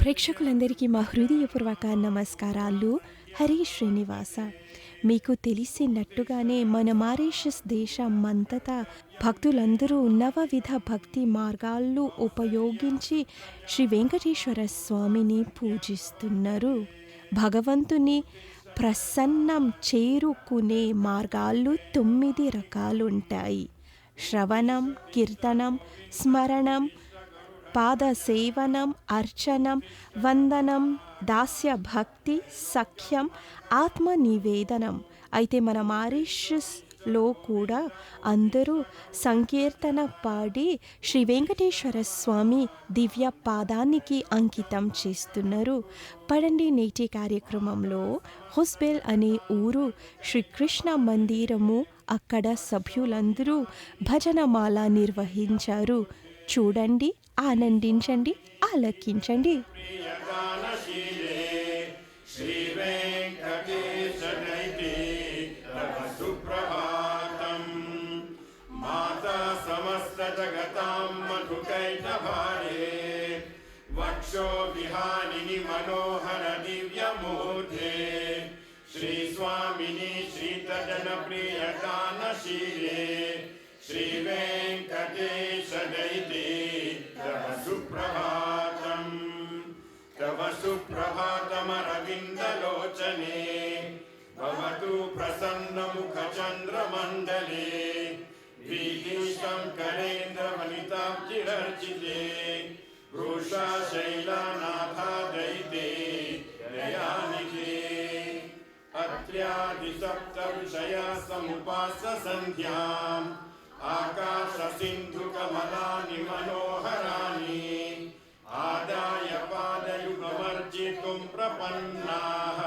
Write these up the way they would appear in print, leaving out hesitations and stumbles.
ప్రేక్షకులందరికీ మా హృదయపూర్వక నమస్కారాలు. హరి శ్రీనివాస. మీకు తెలిసినట్టుగానే మన మారిషస్ దేశమంతటా భక్తులందరూ నవవిధ భక్తి మార్గాలు ఉపయోగించి శ్రీ వెంకటేశ్వర స్వామిని పూజిస్తున్నారు. భగవంతుని ప్రసన్నం చేరుకునే మార్గాలు 9 రకాలుంటాయి. శ్రవణం, కీర్తనం, స్మరణం, పాదసేవనం, అర్చనం, వందనం, దాస్య భక్తి, సఖ్యం, ఆత్మ నివేదనం. అయితే మన మారిషస్లో కూడా అందరూ సంకీర్తన పాడి శ్రీ వెంకటేశ్వర స్వామి దివ్య పాదానికి అంకితం చేస్తున్నారు. పడండి నేటి కార్యక్రమంలో హుస్బెల్ అనే ఊరు శ్రీకృష్ణ మందిరము. అక్కడ సభ్యులందరూ భజనమాల నిర్వహించారు. చూడండి, ఆనందించండి, ఆలకించండి. వక్షో విహానిని మనోహర దివ్యమూర్తే శ్రీ స్వామిని శ్రీతజన ప్రియదానశీలే శ్రీ వెంకటేశ దైతే తవ సుప్రభాతం తవ సుప్రభాతమరవిందలోచనే భవతు ప్రసన్నముఖ చంద్రమండలే భీతిష్టం కరేంద్రవనితాబ్జిరర్చితే వృషా శైలనాథా దైతే దయానిధే అత్ర్యాది సప్త విషయా సముపాస్య సంధ్యాం ఆకాశ సింధు కమలాని మనోహరాని ఆదాయ పాదయుగమర్జితుం ప్రపన్నాః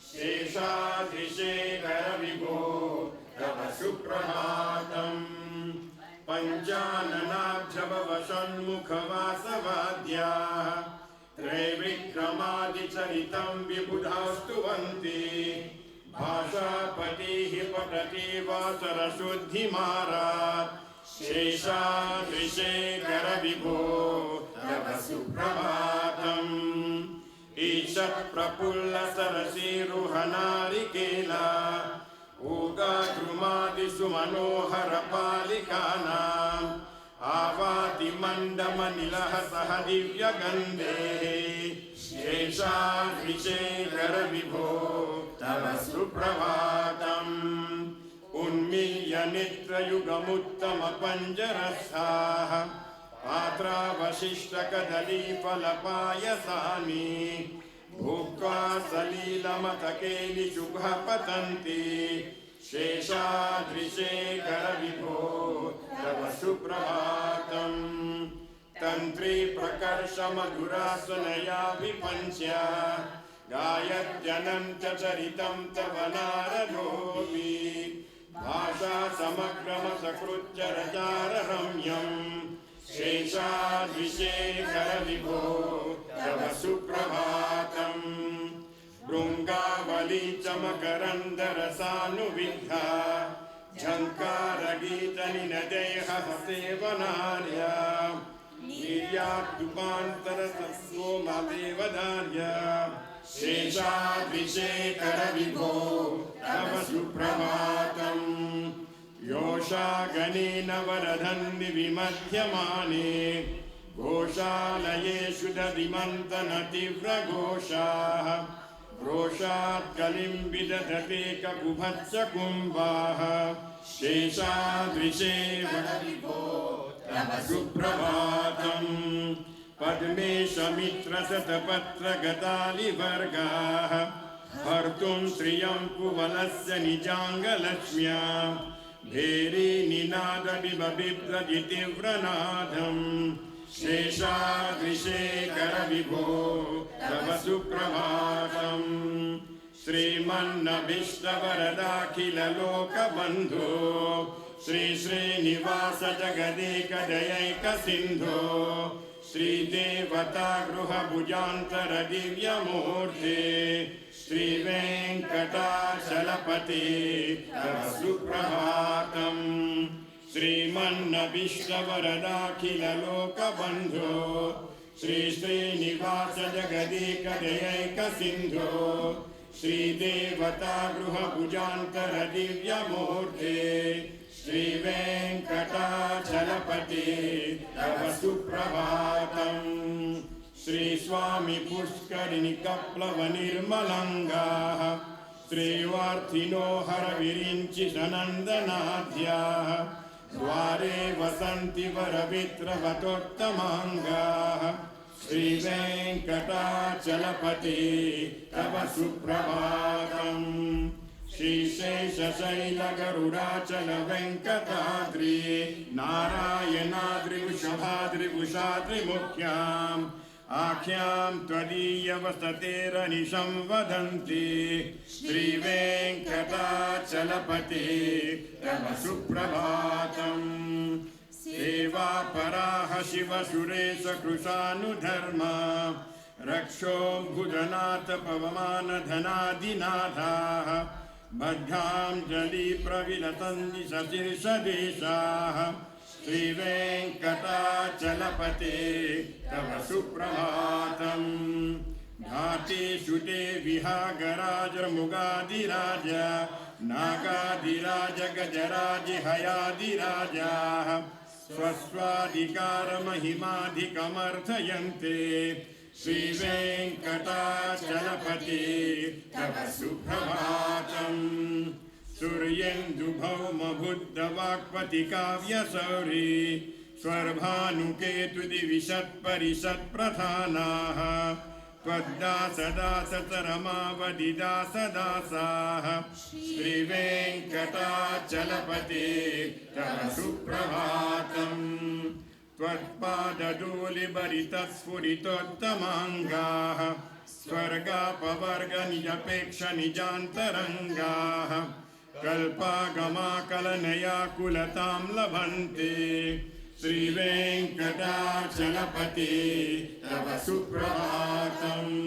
శేషాద్రిశేఖర విభో తవ సుప్రభాతం పంచాననాబ్జభవ షణ్ముఖవాసవాద్యాః త్రైవిక్రమాదిచరితం విబుధాస్తువంతి భాషాపతిః పఠతి వాచరశుద్ధిమారాత్ శేషాద్రిశేఖర విభో తవ సుప్రభాతం ఈషత్ ప్రఫుల్ల సరసీరుహనారికేలా ఊగాద్రుమాదిషు మనోహర పాలికానాం ఆవాతి మండమనిలః సహ దివ్యగంధే శేషాద్రిశేఖర విభో తవ సుప్రభాతం ఉన్మీల్య నిత్రయుగముత్తమ పంజరస్థాః పాత్రావశిష్ట కదలీఫలపాయసాని భుక్త్వా సలీలమతకేలి శుభ పతంతి శేషాద్రిశేఖర విభో తవ సుప్రభాతం తంత్రీ ప్రకర్ష మధురాసనయా విపంచ్య గాయత్యనంత చరితం తవ నారదోపి భాషా సమగ్రమ సకృచ్చరచార రమ్యం శేషాద్రిశేఖర విభో తవ సుప్రభాతం భృంగావళీ చమకరందరసానువిద్ధా ఝంకారగీత నినదేహ సేవనార్య నిర్యాద్దుపాంతర సోమదేవదార్య శేషాద్రిశేఖర విభో తవ సుప్రభాతం యోషాగణేన వరధన్వి విమధ్యమానే ఘోషాలయేషు దదిమంతన తీవ్రఘోషాః ఘోషాత్ కలిం విదధతే కకుభత్స కుంభాః శేషాద్రిశేఖర విభో తవ సుప్రభాతం పద్మేశమిత్ర శతపత్రగతాలివర్గాః హర్తుం శ్రియం కువలస్య నిజాంగలక్ష్మ్యా భేరీ నినాద బిభ్రజితివ్రనాదం శేషాద్రిశేఖర విభో తవ సుప్రభాతం శ్రీమన్నభీష్టవరదాఖిల లోకబంధో శ్రీ శ్రీనివాస జగదేక దయైక సింధో శ్రీదేవతా గృహ భుజాంతర దివ్యమూర్తే శ్రీ వెంకటాచలపతి తవ సుప్రభాతం శ్రీమన్నభీష్టవరదాఖిల లోకబంధో श्री श्रीनिवास जगदीकदयैकसिन्धो श्रीदेवता गृहभुजान्तर दिव्यमूर्ते श्रीवेङ्कटाचलपते तव सुप्रभातम्। श्रीस्वामी पुष्करिणि कप्लव निर्मलङ्गाः श्रीवार्थिनो हरविरिञ्चि सनन्दनाद्याः द्वारे वसन्ति वरवित्रवतोत्तमाङ्गाः श्रीवेङ्कटाचलपते तव सुप्रभातम्। श्रीशेषशैलगरुडाचल वेङ्कटाद्रि नारायणाद्रिवृषभाद्रिवृषाद्रिमुख्याम् आख्यां त्वदीयवसतेरनिशं वदन्ति श्रीवेङ्कटाचलपते तव सुप्रभातम्। सेवापराः शिवसुरेश कृशानुधर्मा रक्षोऽम्बुधनाथ पवमानधनादिनाथाः बद्धाञ्जलि प्रविलसन्ति सशीर्षदेशाः श्रीवेङ्कटाचलपते तव सुप्रभातम्। घाटेषु ते विहागराजमुगादिराज नागादिराज गजराज हयादिराजाः स्वस्वाधिकारमहिमाधिकमर्थयन्ते श्रीवेङ्कटाचलपते तव सुप्रभातम्। सूर्येन्दुभौमबुद्धवाक्पतिकाव्यसौरी स्वर्भानुकेतुदिविशत्परिषत्प्रधानाः त्वद्दासदासतरमावधिदासदासाः श्रीवेङ्कटाचलपते तव सुप्रभातम्। त्वत्पादधूलिभरितस्फुरितोत्तमाङ्गाः स्वर्गापवर्गनिजपेक्ष निजान्तरङ्गाः कल्पागमाकलनयाकुलतां लभन्ते श्रीवेङ्कटाचलपते तव सुप्रभातम्।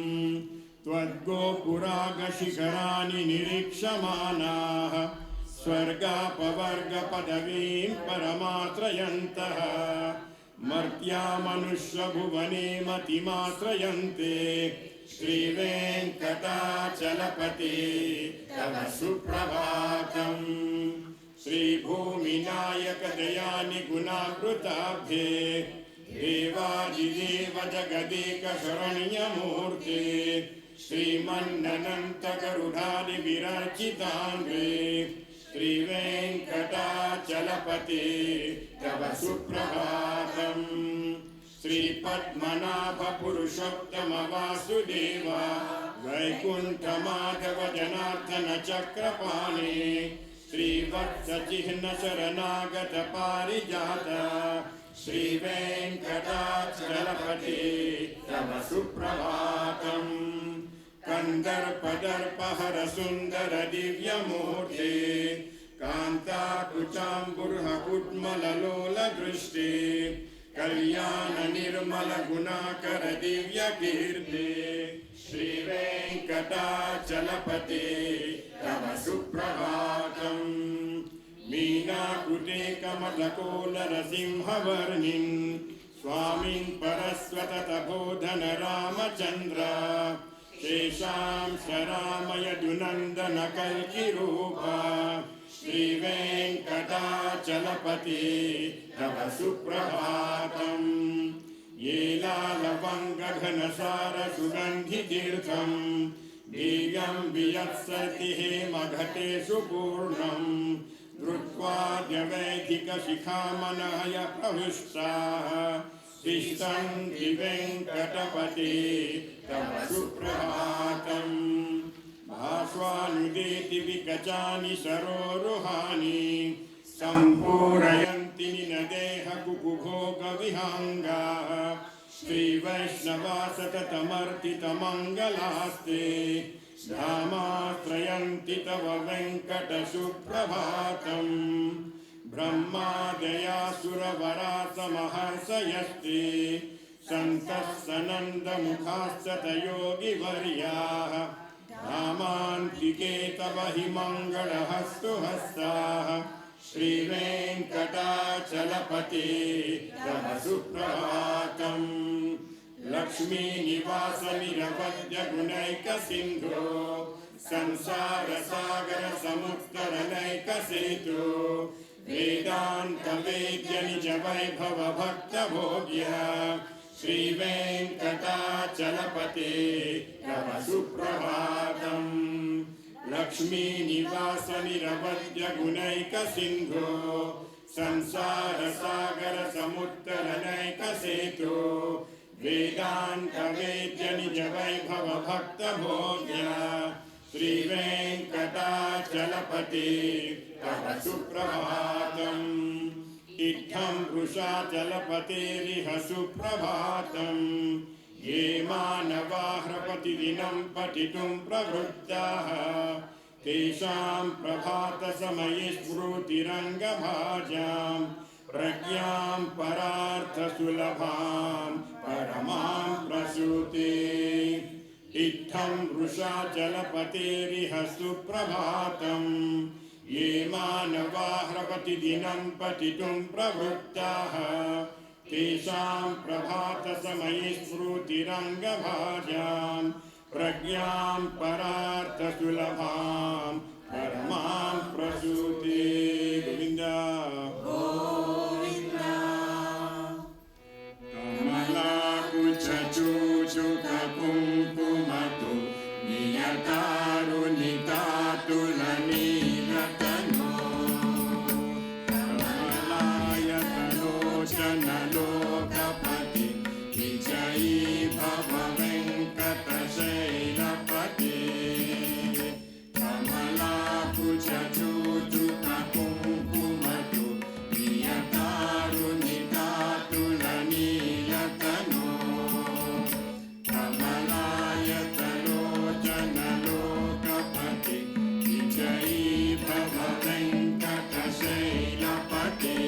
त्वद्गोपुरागशिखराणि निरीक्षमाणाः स्वर्गापवर्गपदवीं परमाश्रयन्तः मर्त्या मनुष्यभुवने मतिमाश्रयन्ते श्रीवेङ्कटाचलपते तव सुप्रभातम्। श्रीभूमिनायक दयानि गुणावृताब्धे देवादिदेव जगदेक शरण्यमूर्ते श्रीमन्ननन्त गरुडादि विरचिताङ्गे श्रीवेङ्कटाचलपते तव सुप्रभातम्। श्रीपद्मनाभ पुरुषोत्तम वासुदेव वैकुण्ठमाधव जनार्दन चक्रपाणि श्रीवत्सचिह्न शरणागत पारिजात श्रीवेङ्कटाचलपते तव सुप्रभातम्। कन्दर्पदर्पहर सुन्दर दिव्यमूर्ते कान्ताकुचाम्बुर्हकुड्मललोलदृष्टे कल्याण निर्मल गुणाकर दिव्यकीर्ते श्रीवेङ्कटाचलपते तव सुप्रभातम्। मीनाकुटे कमलकोलरसिंहवर्णिन् स्वामिन् परस्वततबोधन रामचन्द्र शेषां शरामयदुनन्दन कल्किरूपा श्रीवेङ्कटाचलपते तव सुप्रभातम्। येलालवङ्गघनसार सुगन्धितीर्थम् दिव्यं वियत्सति हेमघटेषु पूर्णम् धृत्वाद्यवैदिकशिखामनय प्रविष्टाः तिष्ठन्ति वेङ्कटपते तव सुप्रभातम्। भास्वानुदेति विकचानि सरोरुहानि सम्पूरयन्ति निनदेह कुकुभोगविहाङ्गाः श्रीवैष्णवा सततमर्तितमङ्गलास्ते धामाश्रयन्ति तव वेङ्कटसुप्रभातम्। ब्रह्मादयासुरवरासमहर्षयस्ते सन्तः सनन्दमुखास्ततयोगिवर्याः धामान्तिके तव हि मङ्गलहस्तु हस्ताः श्रीवेङ्कटाचलपते तव सुप्रभातम्। लक्ष्मीनिवास निरवध्यगुणैकसिन्धो संसारसागरसमुत्तरणैकसेतु वेदान्तवेद्यनिजवैभवभक्तभोग्य श्रीवेङ्कटाचलपते तव सुप्रभातम्। लक्ष्मीनिवास निरवध्यगुणैकसिन्धो संसारसागरसमुत्तरणैकसेतु वेदान्तवेद्यनिजवैभवभक्तभोग्य श्रीवेङ्कटाचलपते तव सुप्रभातम्। इत्थं वृषाचलपतेरिह सुप्रभातम्। ये मानवाः प्रतिदिनं पठितुं प्रवृत्ताः तेषां प्रभातसमये स्मृतिरङ्गभाजां प्रज्ञां परार्थसुलभां परमां प्रसूते। इत्थं वृषाचलपतेरिह सुप्रभातम्। ये मानवाः प्रतिदिनं पठितुं प्रवृत्ताः तेषां प्रभातसमये स्मृतिरङ्गभाजां प्रज्ञां परार्थसुलभां परमां प्रसूते। गोविन्द कमलाकुचूचुककुङ्कुमतु नियतारुणितातुलनीलतनो कमलायतलोचनलोकपति विजयी भव वेङ्कटशैलपते। कमलाकुचूचुककुङ्कुमतु नियतारुणितातुलनीलतनो कमलायतलोचनलोकपति विजयी भव वेङ्कटशैलपते।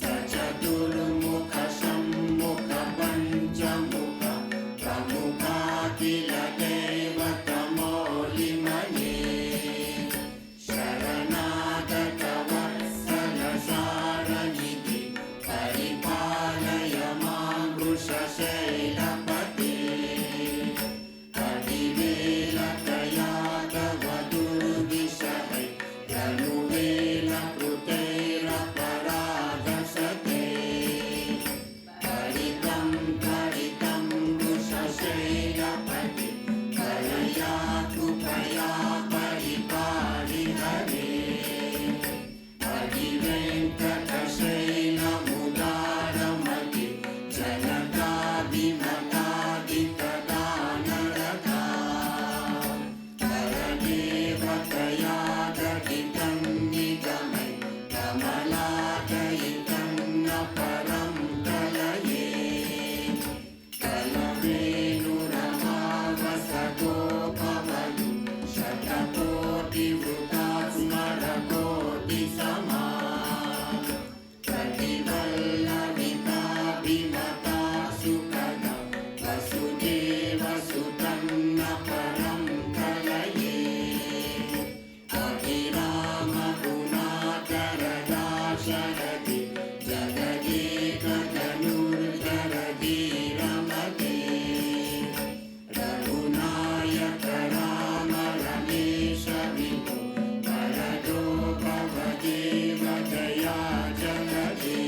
सचतुर्मुख सम्मुख पञ्चमुख प्रमुखाखिल दैवतमौलिमने शरणागत वत्सल सारनिधि परिपालय मां वृषशैलपते। कविवेलकया तव दुर्विषहै धनुवेलकृतैरपराधसते। परितं परितं वृषशैलपते कलया कृपया परिपालि हरे। हरिवेङ्कटशैलमुदारमति जनताभिमतादितदानरता परदेवतया गदितं निगमै कमलादयितं न परं कलये। कलवेणुरमावसगो भवतु शतकोटिवृता स्मरकोटिसमा प्रतिवल्लविकाभिमता सुखदा वसुदेवसुतं न परं कलये। अभिरामगुणाकरदाशरथि जगदेकधनुर्धरधीरमते। रघुनायक राम रमेश विभो वरदो भवदेव दया जगदे।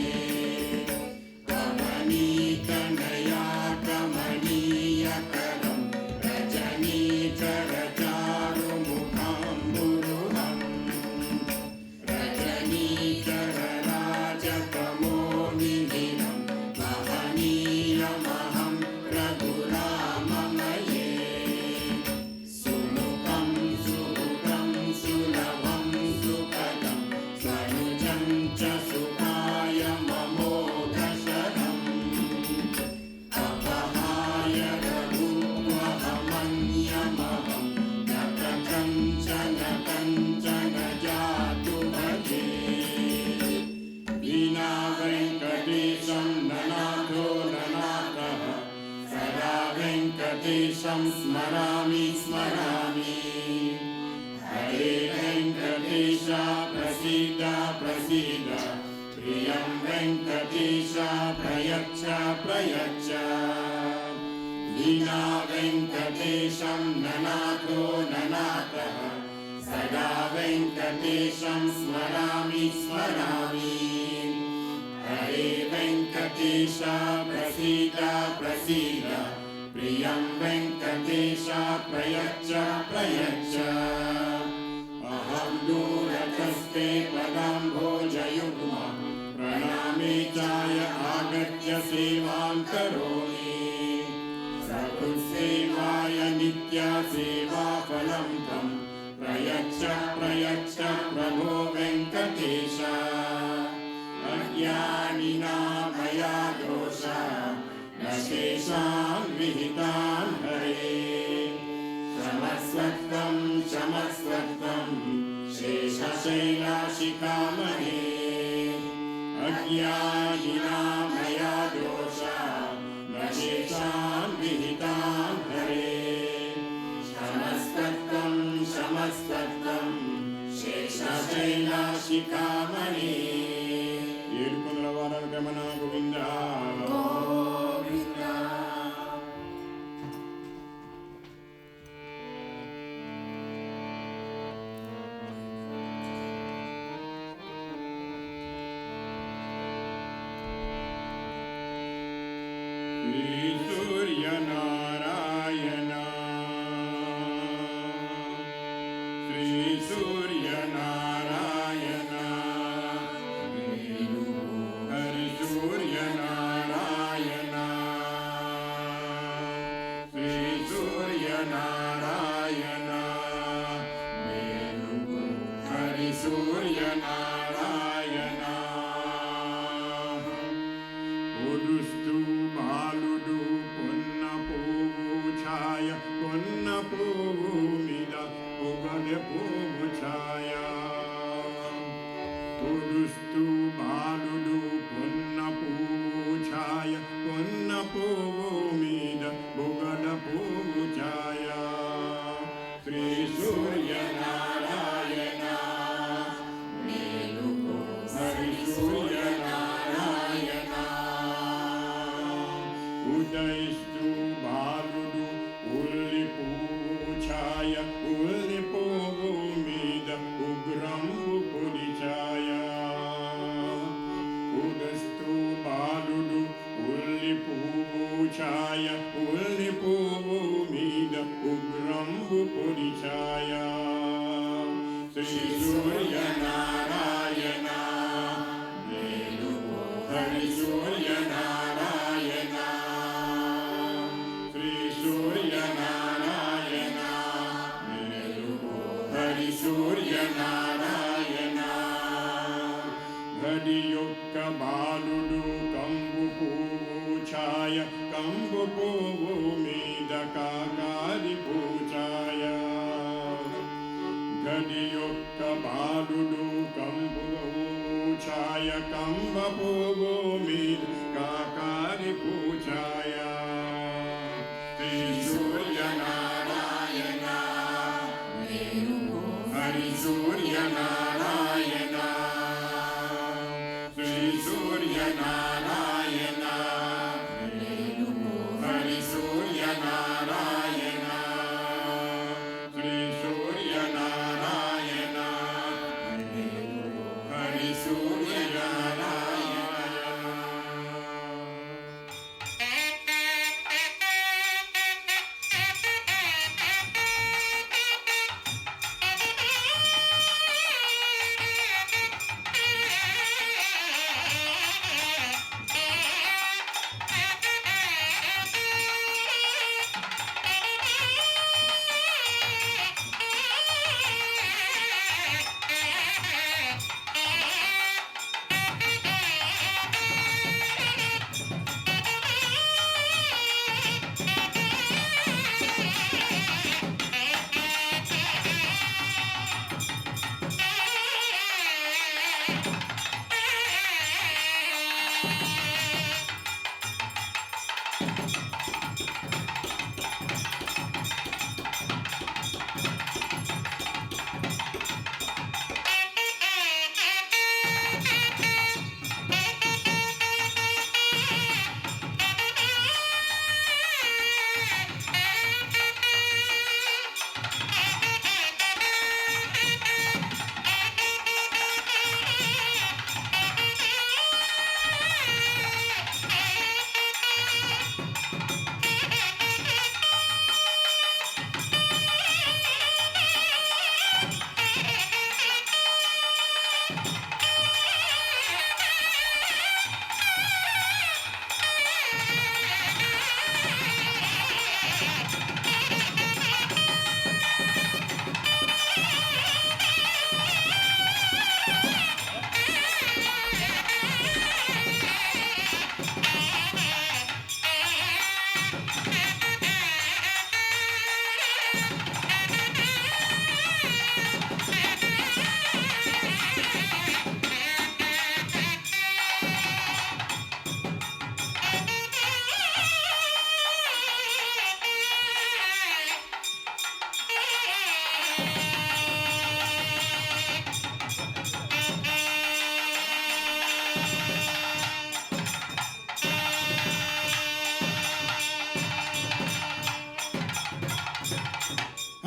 कमनीतनया कमनीयकरं रजनीकरचारुमुखाम्बुरुहं रजनीकरराजतमोनिधिनं महनीयमहं रघुराममये। सुमुखं सुहृदं सुलभं सुखदं स्वनुजं च सुखाय ममोघशरम्। अपहाय रघुत्वमन्यमहं न कथञ्चन कञ्चन जातु भजे। विना वेङ्कटेशं ननाथो ननाथः सदा वेङ्कटेशं स्मरामि स्मरामि। हरे वेङ्कटेश प्रसीद प्रसीद प्रियं वेङ्कटेश प्रयच्छ प्रयच्छ। वीणा वेङ्कटेशं ननाथो ननाथः सदा वेङ्कटेशं स्मरामि स्मरामि हरे वेङ्कटेश प्रसीद प्रसीद प्रियं वेङ्कटेश प्रयच्छ प्रयच्छ अहं दूरतस्ते पदं भोजयुग्मं प्रणामे चाय आगत्य सेवां करोमि सकृत्सेवाय नित्या सेवाफलं तं प्रयच्छ प्रयच्छ प्रभो वेङ्कटेश अज्ञानिना मया दोषा न शेषान् विहितान् हरे क्षमस्वत्वं क्षमस्वत्वं शेषशैलाशिखामणे अज्ञानिना मया दोषा न शेषान् विहितान् हरे क्षमस्वत्वं क्षमस्वत्वं शेषशैलाशिखामणे ఏడుకొండల వార గమన గోవింద గోవింద శ్రీ సూర్యనారాయణ శ్రీ సూర్యనారాయణ సూర్యనారాయణ శ్రీ సూర్యనారాయణ మేలుకో హరి సూర్యనారాయణ పొడుస్తూ బాలుడు పొన్న పువ్వు ఛాయ పొన్న పువ్వు మీద పొగడె పువ్వు ఛాయ పొడుస్తూ బాలుడు పొన్న పువ్వు ఛాయ పొన్న పువ్వు మీద బుగడ పువ్వు ఛాయ శ్రీ సూర్యనారాయణ మేలుకో హరి సూర్యనారాయణ ఉదయిస్తూ బాలుడు ఉల్లి పువ్వు ఛాయ ఉల్లి పువ్వు మీద ఉగ్రంబు పొడి ఛాయ ఉదస్తూ బాలుడు ఉల్లి పువ్వు ఛాయ ఉల్లి పువ్వు మీద ఉగ్రంబు పొడి ఛాయ శ్రీ సూర్యనారాయణ మేలుకో హరి సూర్యనారాయణ శ్రీ సూర్యనారాయణ మేలుకో హరి సూర్యనారాయణ గడి యొక్క బాలుడు కంబు పువ్వు ఛాయ కంబు పువ్వు మీద కాకారి పూచాయ గడి యొక్క బాలుడు కంబు ఛాయ కంబ పువ్వు మీద కాకారి పూచాయ శ్రీ సూర్యనారాయణ హరి సూర్యనారాయణ శ్రీ సూర్యనారాయణ హరి సూర్యనారాయణ శ్రీ సూర్యనారాయణ హరి సూర్యనారాయణ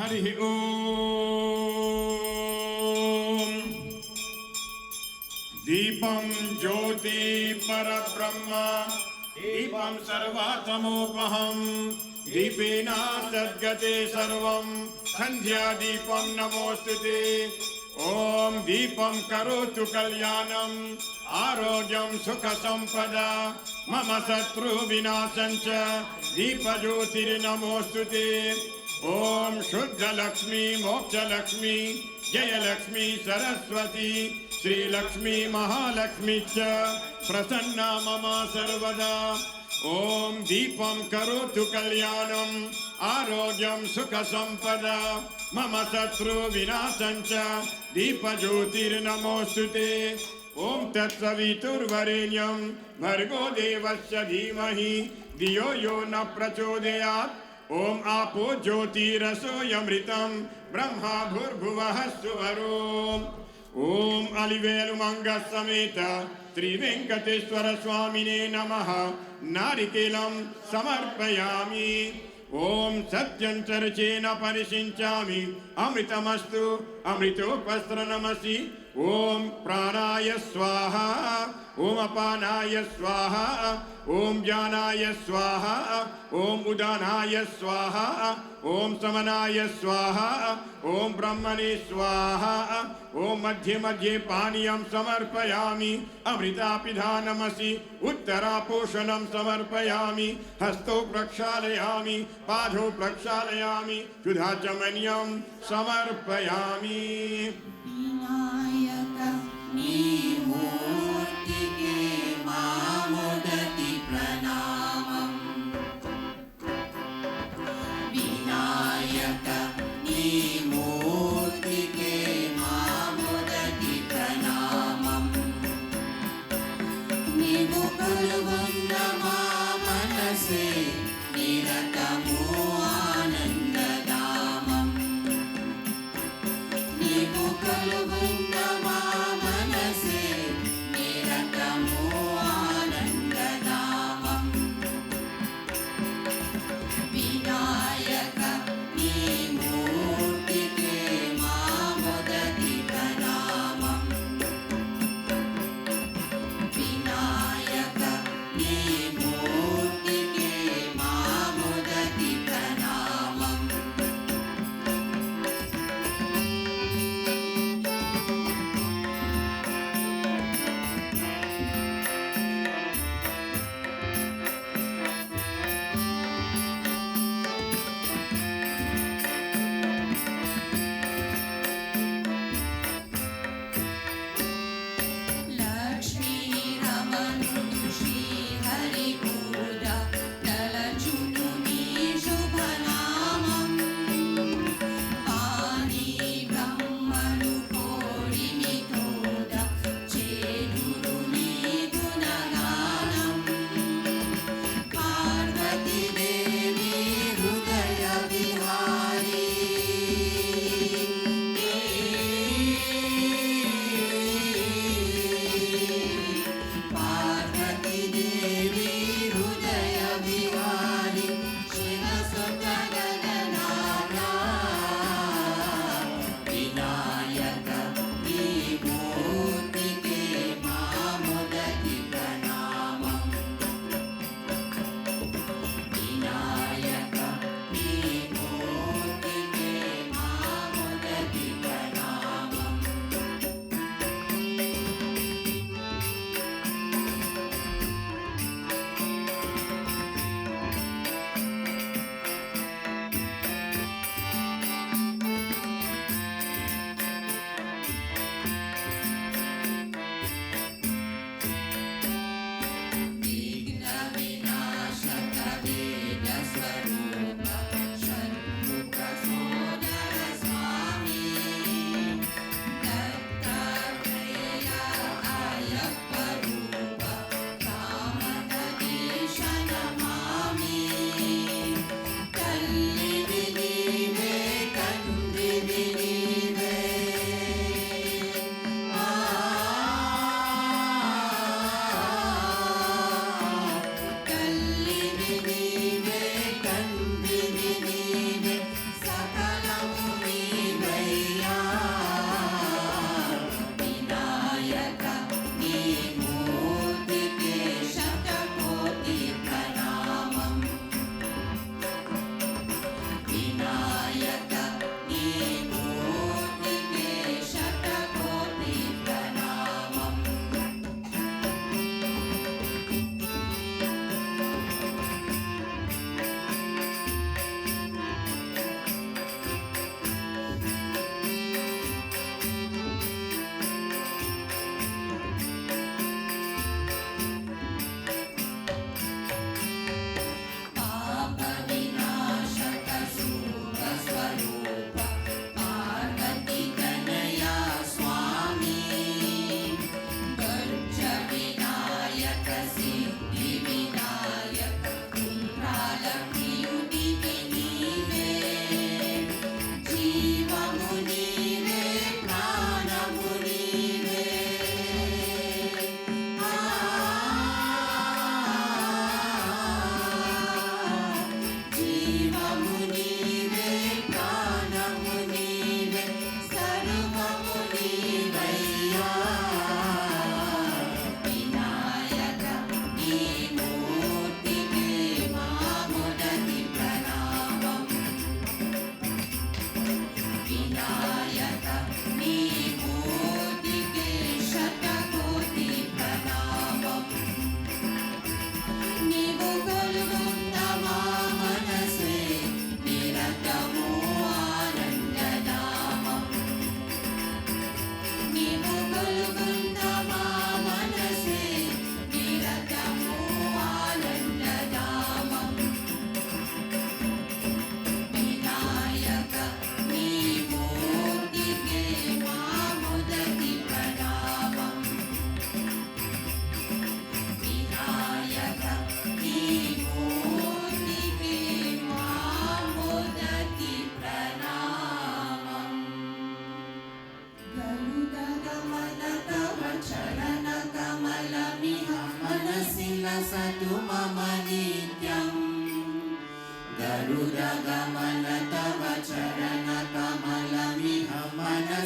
हरि ओम दीपं ज्योति परब्रह्म दीपं सर्वात्मोपहं दीपेन सद्गते सर्वं संध्यादीपं नमोस्तुते ओम दीपं करोतु कल्याणं आरोग्यं सुख संपदा मम शत्रु विनाशं च दीपज्योतिर्नमोस्तुते ओम शुद्ध लक्ष्मी मोक्ष लक्ष्मी जय लक्ष्मी सरस्वती श्री लक्ष्मी महालक्ष्मी च प्रसन्ना मम सर्वदा ओम दीपं करोतु कल्याणं आरोग्यं सुख संपदा मम शत्रु विनाशं च दीपज्योतिर्नमोस्तुते ओम तत्सवितुर्वरेण्यं भर्गो देवस्य धीमहि धियो यो न प्रचोदयात् ओम आपो ज्योतिरसोऽयमृतं ब्रह्मा भूर्भुवः सुवरोम् ओम अलिवेलु मंग समेत त्रिवेंकटेश्वर स्वामिने नमः नारिकेलं समर्पयामि ओम सत्यं चर्चेन परिषिञ्चामि अमृतमस्तु अमृतोपस्त्रनमसि ओम प्राणाय स्वाहा ओम अपानाय स्वाहा ओम ज्ञानाय स्वाहा ओम उदानाय स्वाहा ओम समनाय स्वाहा ओम ब्रह्मणे स्वाहा ओम मध्ये मध्ये पानीयं समर्पयामि अमृतापिधानमसि उत्तरापोषणं समर्पयामि हस्तौ प्रक्षालयामि पादौ प्रक्षालयामि सुधाचमनीयं समर्पयामि विनायक नीमूर्तिके मामुदति प्रणामम् विनायक नीमूर्तिके मामुदति प्रणामम् नीवु కొలువున్న మా మనసే నిరతము ఆనందధామం నీవు కొలువున్న మా మనసే నిరతము ఆనందధామం వినాయక నీ మూర్తి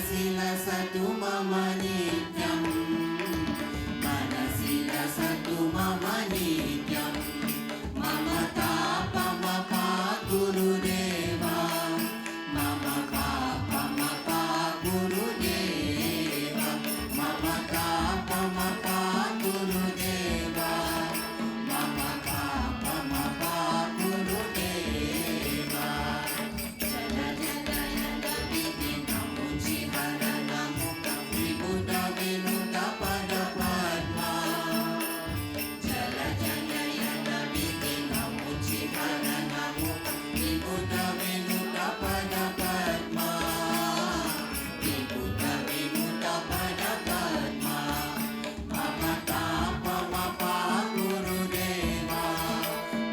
మనసిల సతు మమ నిత్యం మనసిల సతు మమ నిత్యం మమ తాపమ పా గురుదేవా మమ పాపమ పా గురుదేవా మమ తాపమ పా గురుదేవా మమ పాపమ పా గురుదేవా జల జనయన విధి నముచి హర నముక విబుధ వినుత పద పద్మా జల జనయన విధి నముచి హర నముక విబుధ వినుత పద పద్మా విబుధ వినుత పద పద్మా మమ తాపమ పా గురుదేవా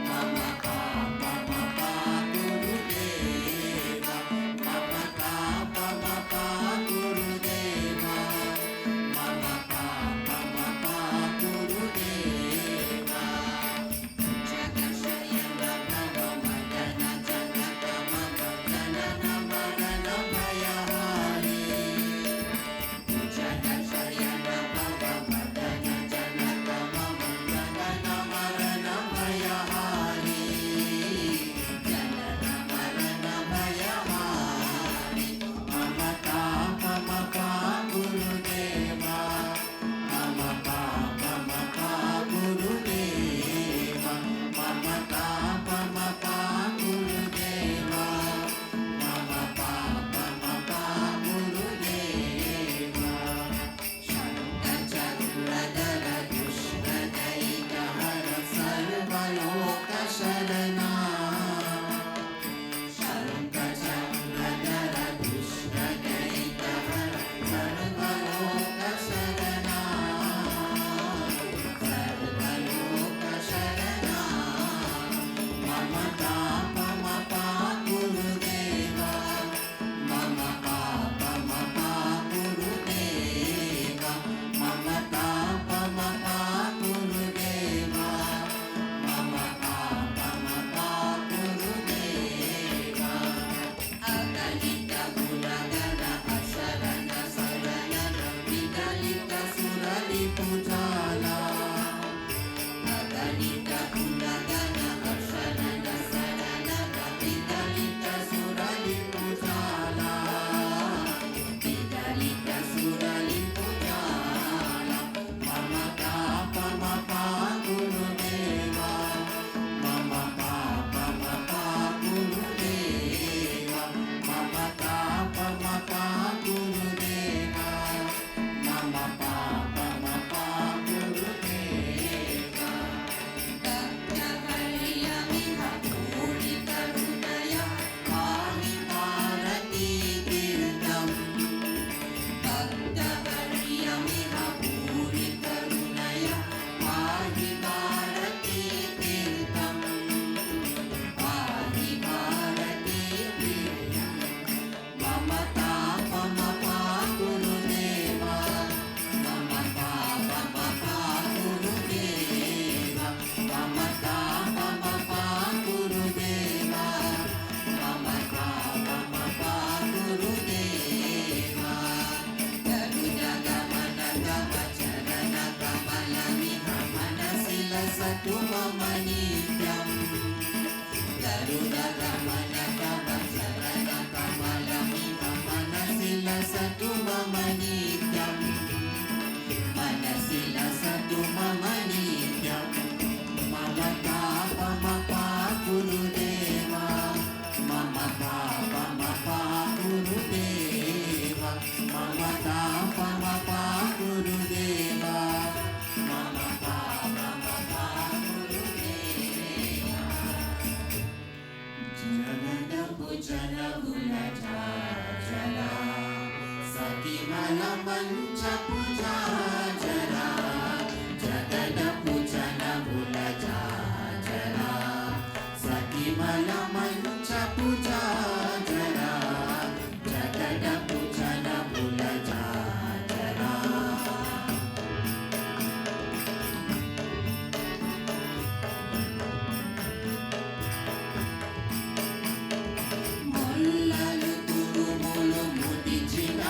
మమ పాపమ పా గురుదేవా మమ తాపమ పా గురుదేవా మమ పాపమ పా గురుదేవా జగశయన భవ మదన జనక మమ జనన మరణ భయహారి జగశయన భవ మదన జనక మమ జనన మరణ భయహారి జనన మరణ భయహారి మమ తాపమ పా గురుదేవా మమ పాపమ పా గురుదేవా మమ తాపమ పా గురుదేవా మమ పాపమ పా గురుదేవా శంఖచక్రధర కృష్ణదైతహర సర్వలోక శరణా శంఖచక్రధర కృష్ణదైతహర సర్వలోక శరణా సర్వలోక శరణా మమ తాపమ పా గురుదేవా మమ పాపమ పా గురుదేవా మమ తాపమ పా గురుదేవా మమ పాపమ పా గురుదేవా అగణిత గుణగణ అశరణ శరణన విగలిత సురలి పూజాలా అగణిత గుణగణ అశరణ శరణన విగలిత సురలి పూజాలా విగలిత సురలి పూజాలా మమ తాపమ పా గురుదేవా మమ పాపమ పా గురుదేవా మమ తాపమ పా గురుదేవా మమ పాపమ పా గురుదేవా దత్తకర్యమిహ పూరి కరుణయ పాహి భారతీ తీర్థం దత్తకర్యమిహ పూరి కరుణయ పాహి భారతీ తీర్థం పాహి భారతీ తీర్థం మమ తాపమ పా గురుదేవా మమ పాపమ పా గురుదేవా మమ తాపమ పా గురుదేవా మమ పాపమ పా గురుదేవా గరుడ గమన గమ చరణ కమలమిహ మనసిల సతు మమ నిత్యం గరుడ గమన గమ చరణ కమలమిహ మనసిల సతు మమ నిత్యం మనసిల సతు మమ నిత్యం మమ తాపమ పా గురుదేవా మమ పాపమ పా గురుదేవా మమ తాపమ పా గురుదేవా మమ పాపమ పా గురుదేవా జగదపు జలగుల జాజలా సతిమల మంచపు జాజలా జగదపు జలగుల జాజలా సతిమల మంచపు జాజలా జగదపు జలగుల జాజలా మొల్లలు తురుములు ముడిచిన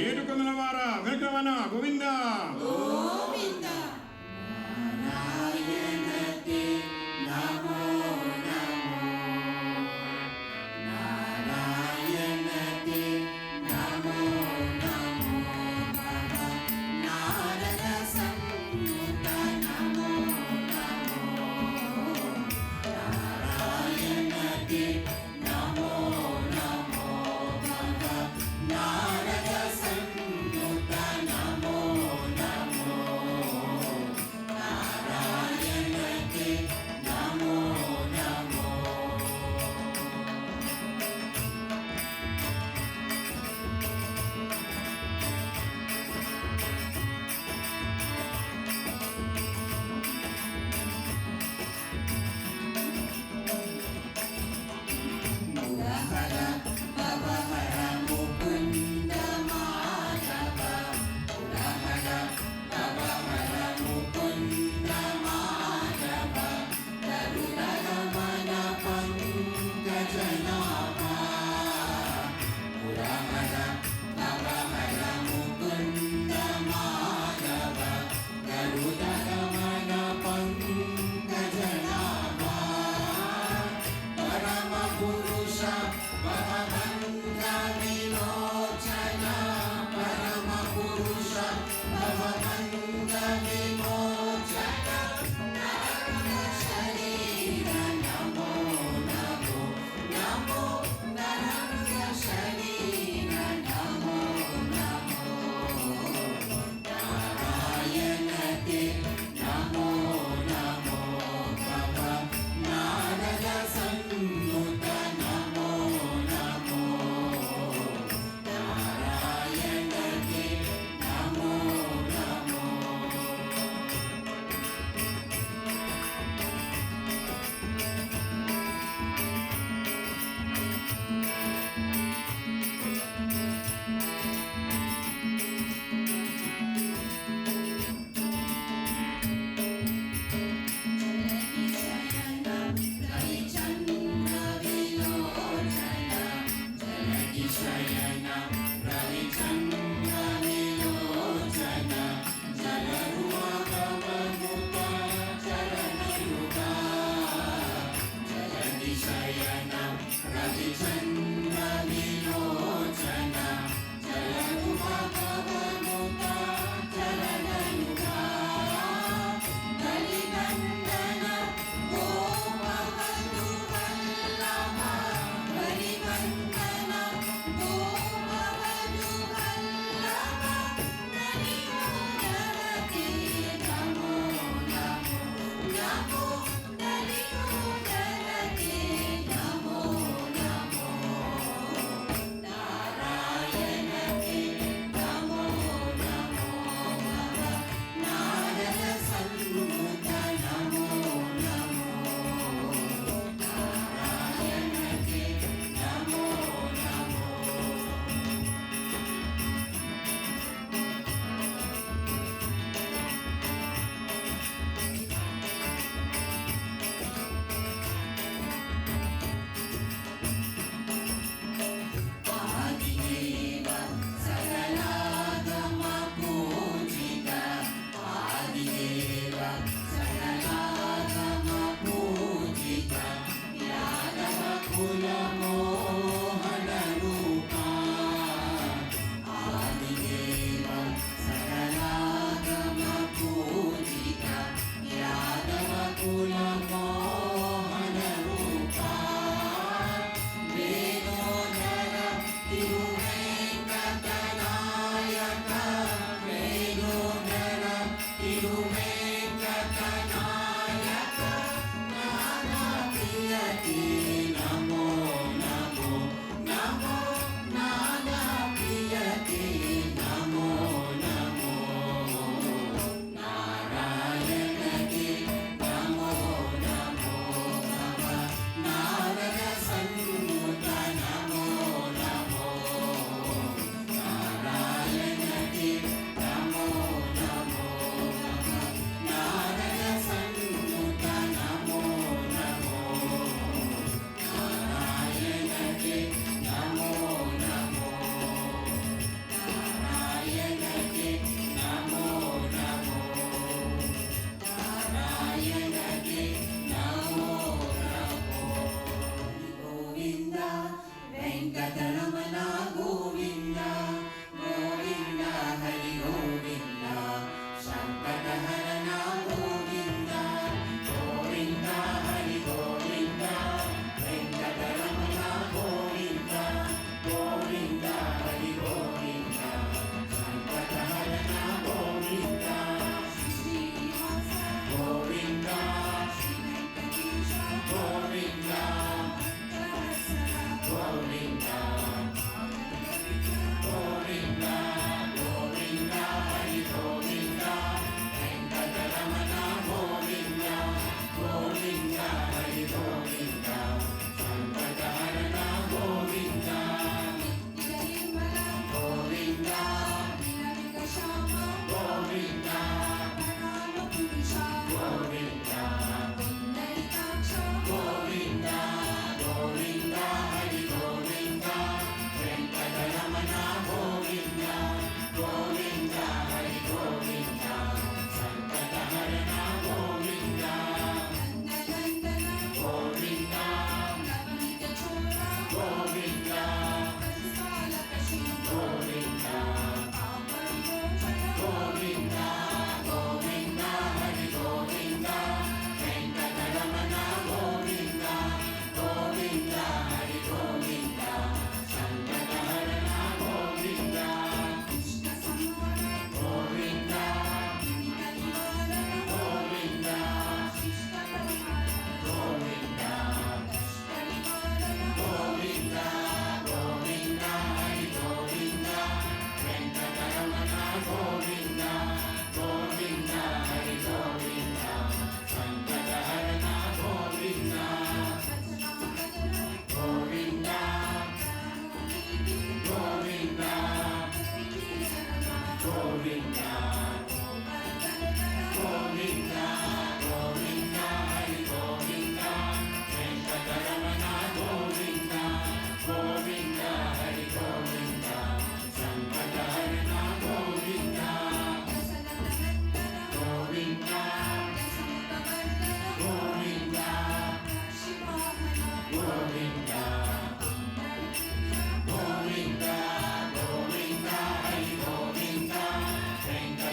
ఏడుకొందల వార వెంకటరమణ గోవింద గోవింద నారాయణతే నమో నమో నారాయణతే నమో నమో భవ నారద సంయుత నమో నమో నారాయణతే నమో నమో భవ నారద సంయుత నమో నమో గోవింద గోవింద హరి గోవింద వెంకటరమణ గోవింద గోవింద హరి గోవింద సంకటహరణ గోవింద గోవింద గోవింద గోవింద గోవింద గోవింద హరి గోవింద వెంకట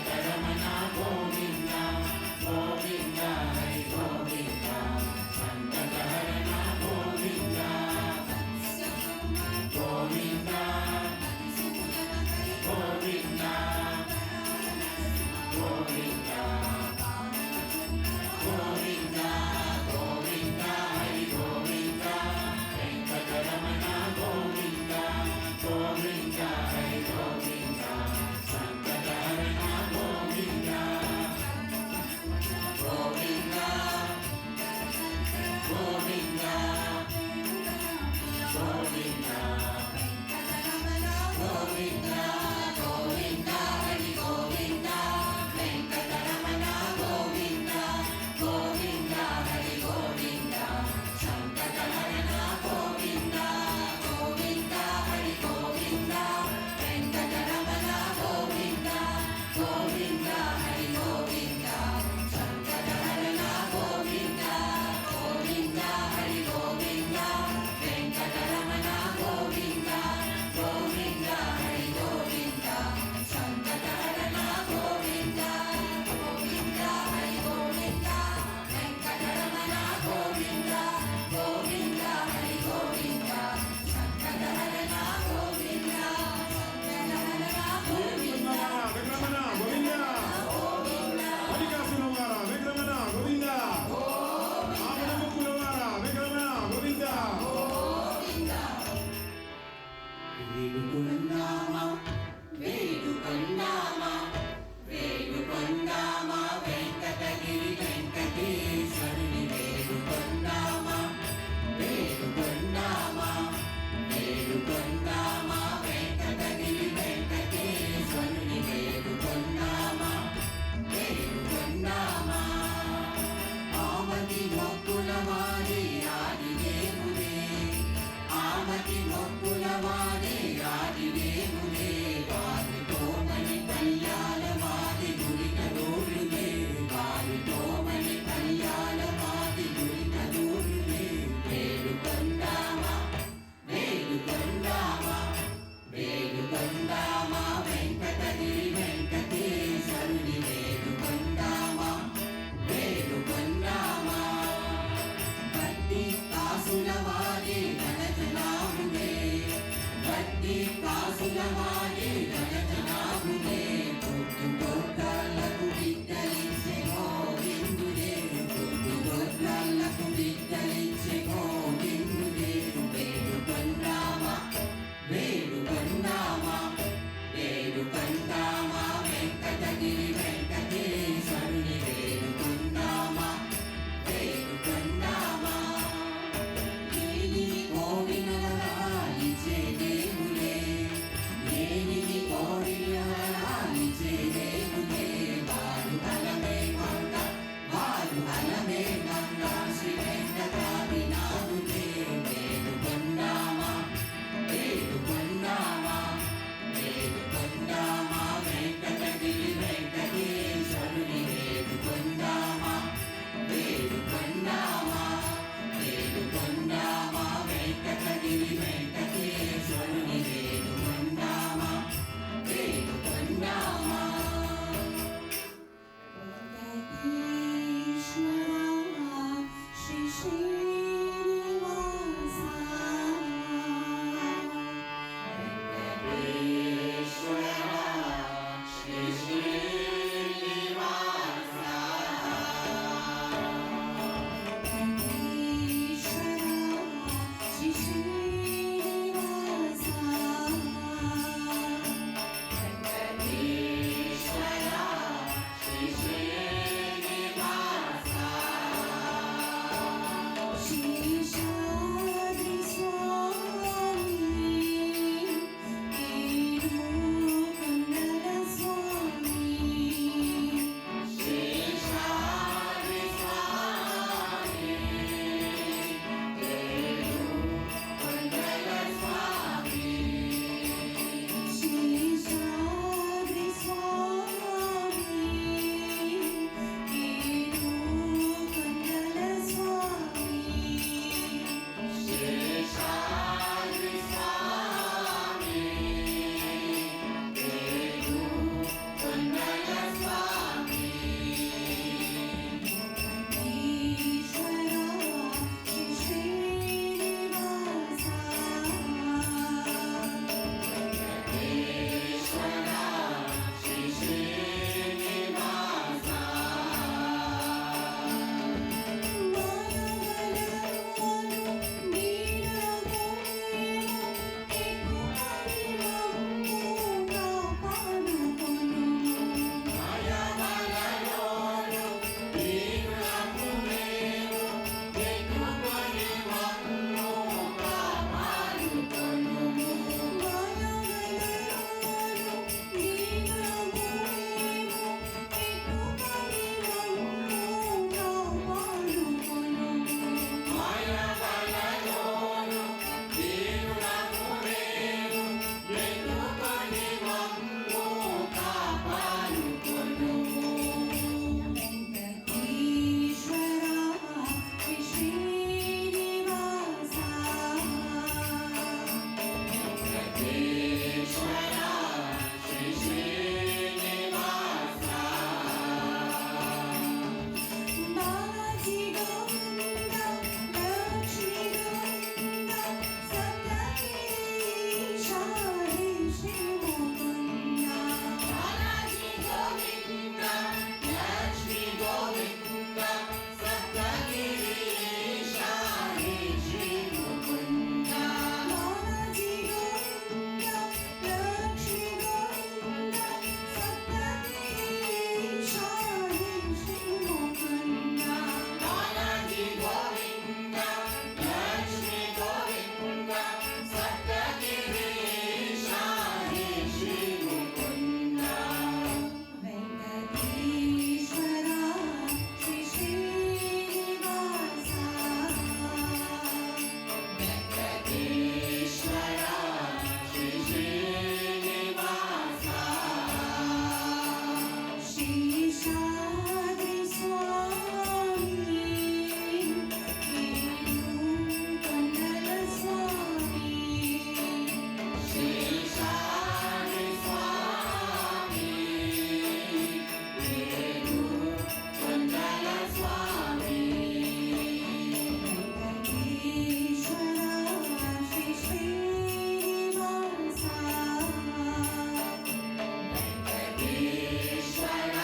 వెంకటేశ్వర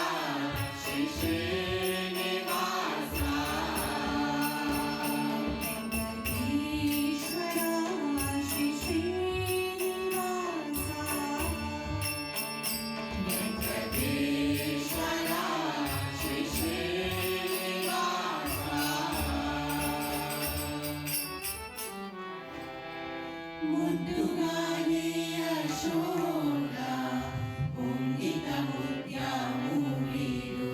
శ్రీ శ్రీనివాస వెంకటేశ్వర శ్రీ శ్రీనివాస వెంకటేశ్వర శ్రీ శ్రీనివాస ముద్దుగానే యశోద ఉంగిత ముత్యము వీడు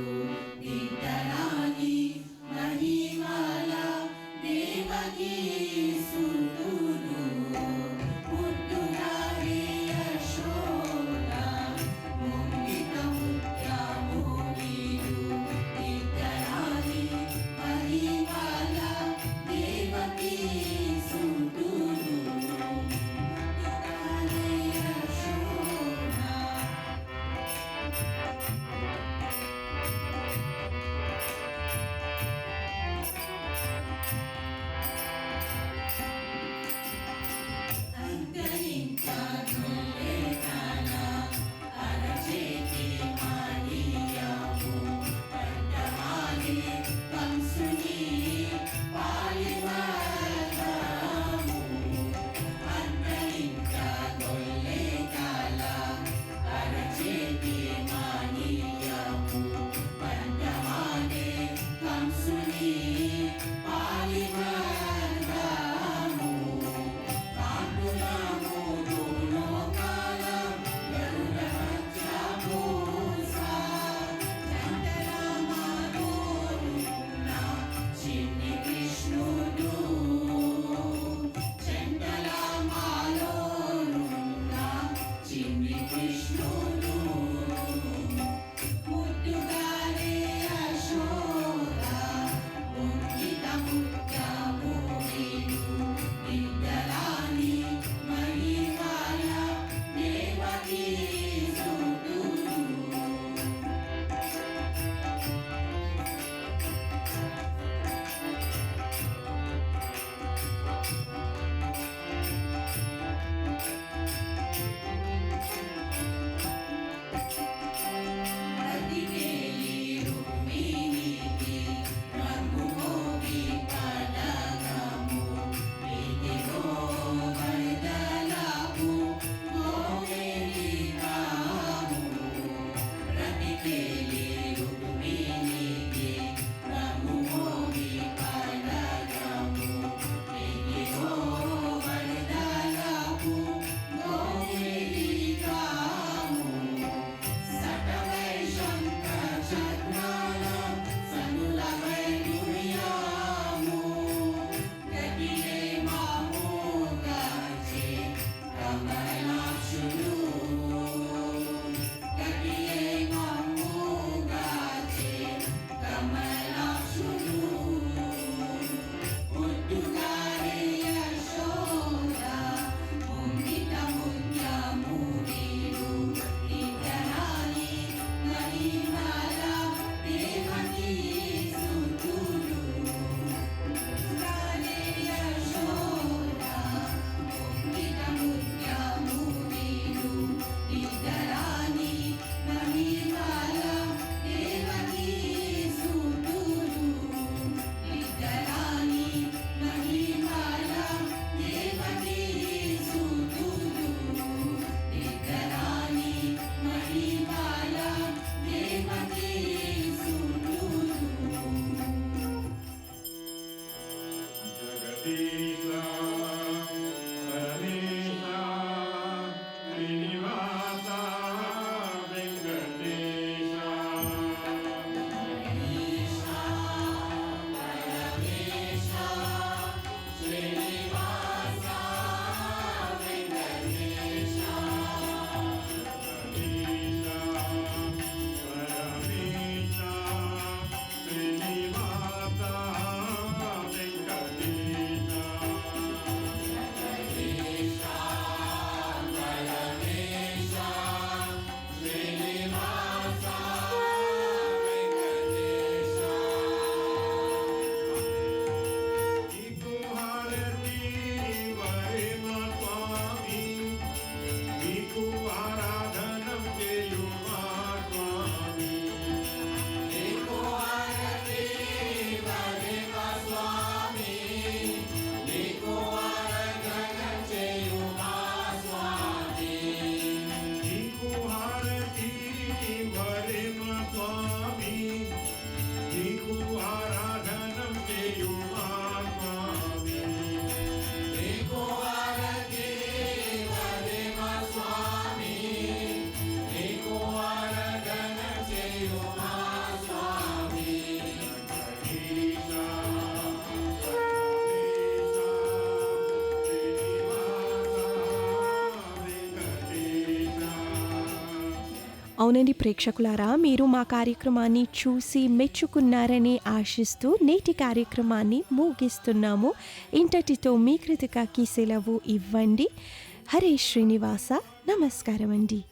అవునండి ప్రేక్షకులారా, మీరు మా కార్యక్రమాన్ని చూసి మెచ్చుకున్నారని ఆశిస్తూ నేటి కార్యక్రమాన్ని ముగిస్తున్నాము. ఇంతటితో మీ కృతికకి సెలవు ఇవ్వండి. హరే శ్రీనివాస. నమస్కారం అండి.